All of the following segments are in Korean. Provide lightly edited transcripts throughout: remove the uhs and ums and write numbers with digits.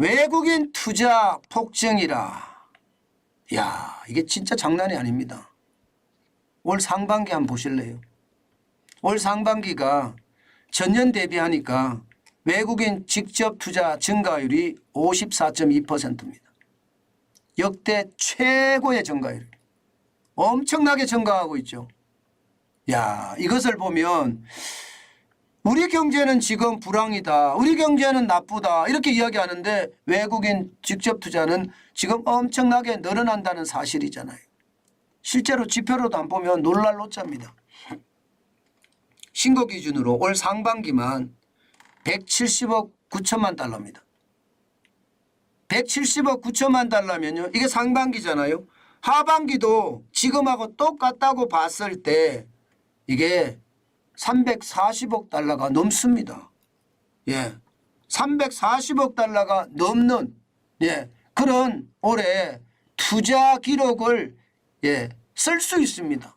외국인 투자 폭증이라. 야, 이게 진짜 장난이 아닙니다. 올 상반기 한번 보실래요? 올 상반기가 전년 대비하니까 외국인 직접 투자 증가율이 54.2%입니다. 역대 최고의 증가율. 엄청나게 증가하고 있죠. 야, 이것을 보면 우리 경제는 지금 불황이다, 우리 경제는 나쁘다 이렇게 이야기하는데 외국인 직접 투자는 지금 엄청나게 늘어난다는 사실이잖아요. 실제로 지표로도 안 보면 놀랄 노짜입니다. 신고 기준으로 올 상반기만 170억 9천만 달러입니다. 170억 9천만 달러면요, 이게 상반기잖아요. 하반기도 지금하고 똑같다고 봤을 때 이게 340억 달러가 넘습니다. 예, 340억 달러가 넘는 그런 올해 투자 기록을 쓸 수 있습니다.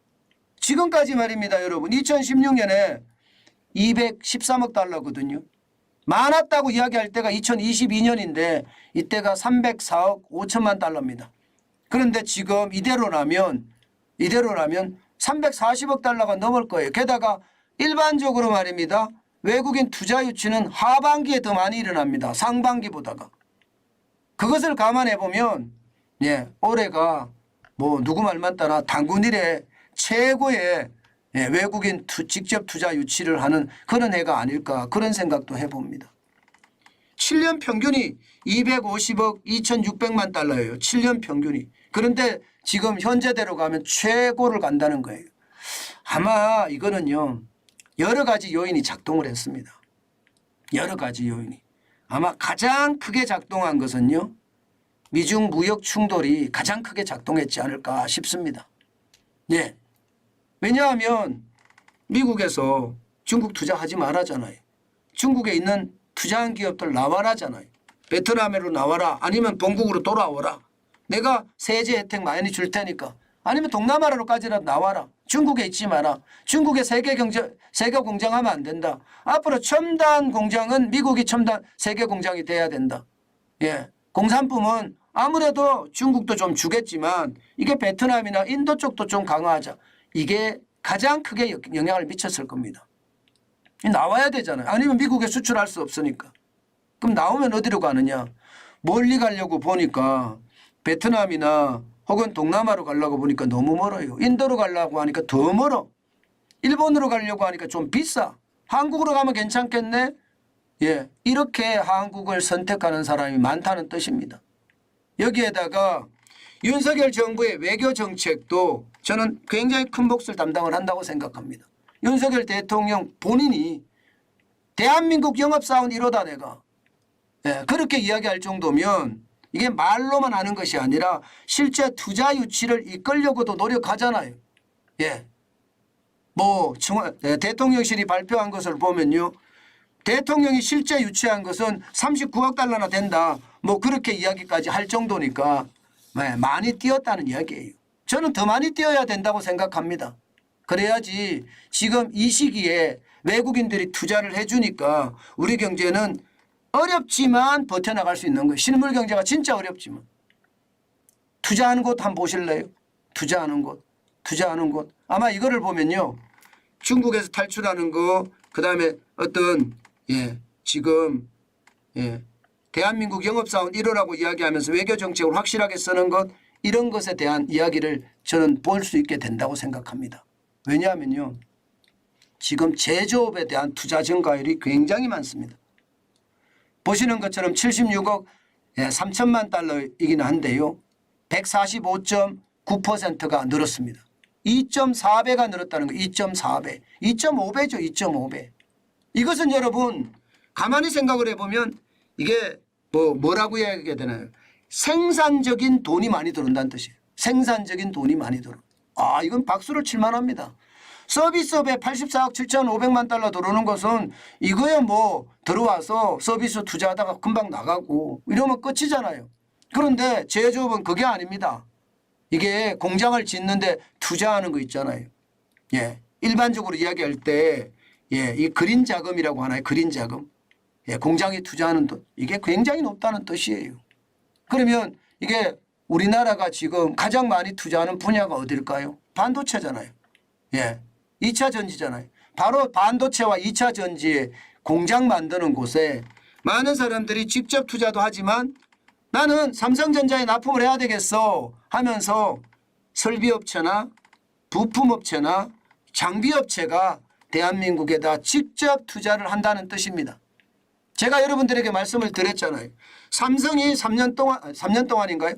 지금까지 말입니다, 여러분. 2016년에 213억 달러거든요. 많았다고 이야기할 때가 2022년인데 이때가 304억 5천만 달러입니다. 그런데 지금 이대로라면 340억 달러가 넘을 거예요. 게다가 일반적으로 말입니다, 외국인 투자 유치는 하반기에 더 많이 일어납니다. 상반기보다가. 그것을 감안해 보면 올해가 뭐 누구 말만 따라 단군 이래 최고의 외국인 직접 투자 유치를 하는 그런 해가 아닐까, 그런 생각도 해봅니다. 7년 평균이 250억 2,600만 달러예요. 7년 평균이. 그런데 지금 현재대로 가면 최고를 간다는 거예요. 아마 이거는요, 여러 가지 요인이 작동을 했습니다. 여러 가지 요인이. 아마 가장 크게 작동한 것은요, 미중 무역 충돌이 가장 크게 작동했지 않을까 싶습니다. 왜냐하면 미국에서 중국 투자하지 말라잖아요. 중국에 있는 투자한 기업들 나와라잖아요. 베트남으로 나와라, 아니면 본국으로 돌아오라. 내가 세제 혜택 많이 줄 테니까. 아니면 동남아로까지라도 나와라. 중국에 있지 마라. 중국에 세계 공장하면 안 된다. 앞으로 첨단 공장은 미국이 첨단 세계 공장이 돼야 된다. 공산품은 아무래도 중국도 좀 주겠지만 이게 베트남이나 인도 쪽도 좀 강화하자. 이게 가장 크게 영향을 미쳤을 겁니다. 나와야 되잖아요. 아니면 미국에 수출할 수 없으니까. 그럼 나오면 어디로 가느냐. 멀리 가려고 보니까 베트남이나 혹은 동남아로 가려고 보니까 너무 멀어요. 인도로 가려고 하니까 더 멀어. 일본으로 가려고 하니까 좀 비싸. 한국으로 가면 괜찮겠네. 이렇게 한국을 선택하는 사람이 많다는 뜻입니다. 여기에다가 윤석열 정부의 외교 정책도 저는 굉장히 큰 몫을 담당을 한다고 생각합니다. 윤석열 대통령 본인이 대한민국 영업사원 1호다 내가. 그렇게 이야기할 정도면 이게 말로만 하는 것이 아니라 실제 투자 유치를 이끌려고도 노력하잖아요. 뭐 대통령실이 발표한 것을 보면요, 대통령이 실제 유치한 것은 39억 달러나 된다. 뭐 그렇게 이야기까지 할 정도니까 많이 뛰었다는 이야기예요. 저는 더 많이 뛰어야 된다고 생각합니다. 그래야지 지금 이 시기에 외국인들이 투자를 해주니까 우리 경제는 어렵지만 버텨나갈 수 있는 거예요. 실물 경제가 진짜 어렵지만. 투자하는 곳 한번 보실래요? 투자하는 곳. 아마 이거를 보면요, 중국에서 탈출하는 거, 그다음에 어떤 지금 대한민국 영업사원 1호라고 이야기하면서 외교정책을 확실하게 쓰는 것, 이런 것에 대한 이야기를 저는 볼 수 있게 된다고 생각합니다. 왜냐하면요, 지금 제조업에 대한 투자 증가율이 굉장히 많습니다. 보시는 것처럼 76억 3천만 달러이긴 한데요, 145.9%가 늘었습니다. 2.4배가 늘었다는 거. 2.4배. 2.5배죠. 2.5배. 이것은 여러분 가만히 생각을 해보면 이게 뭐라고 이야기해야 되나요? 생산적인 돈이 많이 들어온다는 뜻이에요. 생산적인 돈이 많이 들어. 이건 박수를 칠 만합니다. 서비스업에 84억 7,500만 달러 들어오는 것은 이거야 뭐 들어와서 서비스 투자하다가 금방 나가고 이러면 끝이잖아요. 그런데 제조업은 그게 아닙니다. 이게 공장을 짓는데 투자하는 거 있잖아요. 일반적으로 이야기할 때 이 그린 자금이라고 하나요? 그린 자금. 예, 공장이 투자하는 돈 이게 굉장히 높다는 뜻이에요. 그러면 이게 우리나라가 지금 가장 많이 투자하는 분야가 어딜까요? 반도체잖아요. 예, 2차 전지잖아요. 바로 반도체와 2차 전지의 공장 만드는 곳에 많은 사람들이 직접 투자도 하지만 나는 삼성전자에 납품을 해야 되겠어 하면서 설비업체나 부품업체나 장비업체가 대한민국에다 직접 투자를 한다는 뜻입니다. 제가 여러분들에게 말씀을 드렸잖아요. 삼성이 3년 동안인가요?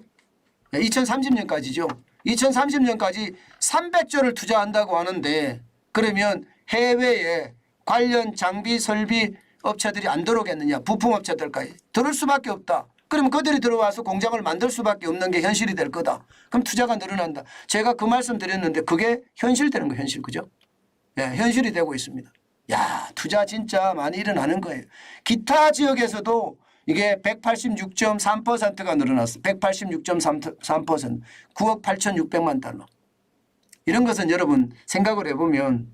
2030년까지죠. 2030년까지 300조를 투자한다고 하는데 그러면 해외에 관련 장비 설비 업체들이 안 들어오겠느냐. 부품업체들까지. 들을 수밖에 없다. 그러면 그들이 들어와서 공장을 만들 수밖에 없는 게 현실이 될 거다. 그럼 투자가 늘어난다. 제가 그 말씀 드렸는데 그게 현실되는 거예요. 현실. 그죠? 예, 현실이 되고 있습니다. 야, 투자 진짜 많이 일어나는 거예요. 기타 지역에서도 이게 186.3%가 늘어났어. 186.3%. 9억 8,600만 달러. 이런 것은 여러분 생각을 해보면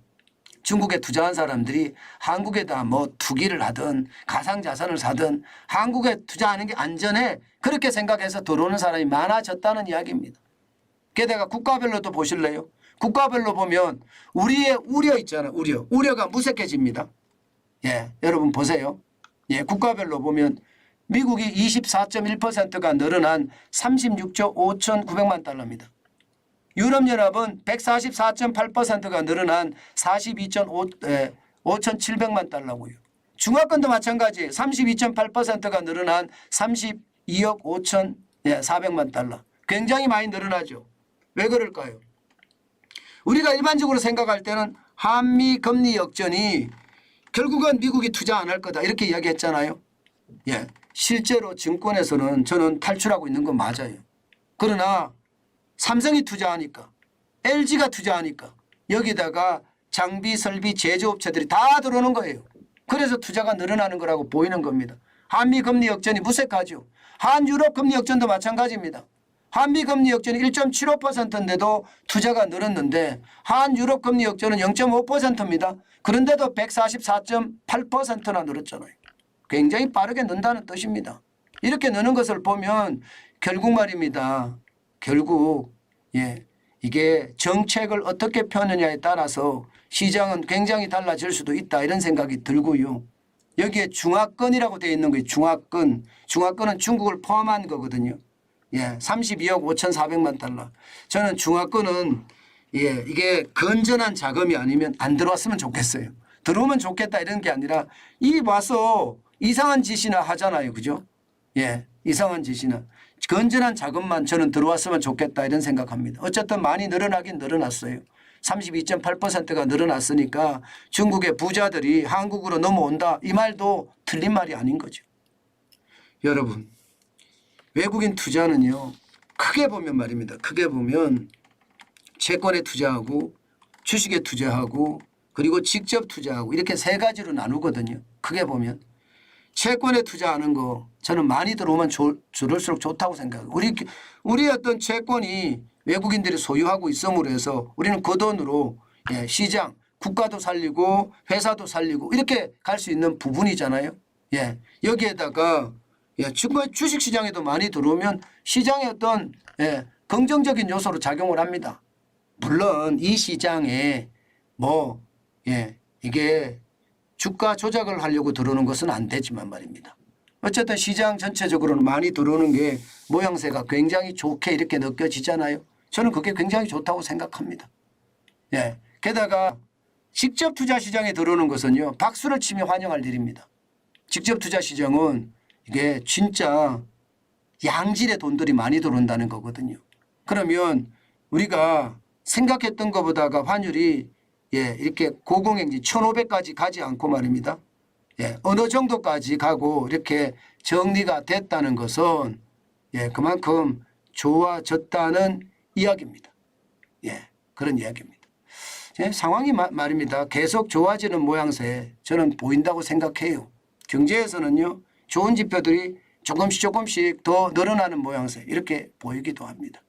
중국에 투자한 사람들이 한국에다 뭐 투기를 하든 가상자산을 사든 한국에 투자하는 게 안전해. 그렇게 생각해서 들어오는 사람이 많아졌다는 이야기입니다. 게다가 국가별로도 보실래요? 국가별로 보면 우리의 우려 있잖아요. 우려가 무색해집니다. 예, 여러분 보세요. 예, 국가별로 보면 미국이 24.1%가 늘어난 36조 5,900만 달러입니다. 유럽연합은 144.8%가 늘어난 5,700만 달러고요. 중화권도 마찬가지 32.8%가 늘어난 32억 5,400만 달러. 굉장히 많이 늘어나죠. 왜 그럴까요? 우리가 일반적으로 생각할 때는 한미 금리 역전이 결국은 미국이 투자 안 할 거다 이렇게 이야기했잖아요. 예, 실제로 증권에서는 저는 탈출하고 있는 건 맞아요. 그러나 삼성이 투자하니까 LG가 투자하니까 여기다가 장비 설비 제조업체들이 다 들어오는 거예요. 그래서 투자가 늘어나는 거라고 보이는 겁니다. 한미 금리 역전이 무색하죠. 한유럽 금리 역전도 마찬가지입니다. 한미 금리 역전이 1.75%인데도 투자가 늘었는데 한유럽 금리 역전은 0.5%입니다. 그런데도 144.8%나 늘었잖아요. 굉장히 빠르게 는다는 뜻입니다. 이렇게 느는 것을 보면 결국 말입니다. 결국 예, 이게 정책을 어떻게 펴느냐에 따라서 시장은 굉장히 달라질 수도 있다 이런 생각이 들고요. 여기에 중화권이라고 되어 있는 거예요. 중화권. 중화권은 중국을 포함한 거거든요. 예, 32억 5,400만 달러. 저는 중화권은 예, 이게 건전한 자금이 아니면 안 들어왔으면 좋겠어요. 들어오면 좋겠다 이런 게 아니라 이 와서 이상한 짓이나 하잖아요. 그죠? 예, 이상한 짓이나. 건전한 자금만 저는 들어왔으면 좋겠다 이런 생각합니다. 어쨌든 많이 늘어나긴 늘어났어요. 32.8%가 늘어났으니까 중국의 부자들이 한국으로 넘어온다 이 말도 틀린 말이 아닌 거죠. 여러분 외국인 투자는요. 크게 보면 말입니다. 크게 보면 채권에 투자하고 주식에 투자하고 그리고 직접 투자하고 이렇게 세 가지로 나누거든요. 크게 보면. 채권에 투자하는 거 저는 많이 들어오면 줄을수록 좋다고 생각해요. 우리 어떤 채권이 외국인들이 소유하고 있음으로 해서 우리는 그 돈으로 예, 시장, 국가도 살리고 회사도 살리고 이렇게 갈 수 있는 부분이잖아요. 예, 여기에다가 예, 주식시장에도 많이 들어오면 시장의 어떤 예, 긍정적인 요소로 작용을 합니다. 물론 이 시장에 뭐 예, 이게 주가 조작을 하려고 들어오는 것은 안 되지만 말입니다. 어쨌든 시장 전체적으로는 많이 들어오는 게 모양새가 굉장히 좋게 이렇게 느껴지잖아요. 저는 그게 굉장히 좋다고 생각합니다. 예. 게다가 직접 투자 시장에 들어오는 것은요. 박수를 치며 환영할 일입니다. 직접 투자 시장은 이게 진짜 양질의 돈들이 많이 들어온다는 거거든요. 그러면 우리가 생각했던 것보다가 환율이 예, 이렇게 고공행진 1,500까지 가지 않고 말입니다. 예, 어느 정도까지 가고 이렇게 정리가 됐다는 것은 예, 그만큼 좋아졌다는 이야기입니다. 예, 그런 이야기입니다. 예, 상황이 말입니다. 계속 좋아지는 모양새 저는 보인다고 생각해요. 경제에서는요, 좋은 지표들이 조금씩 더 늘어나는 모양새 이렇게 보이기도 합니다.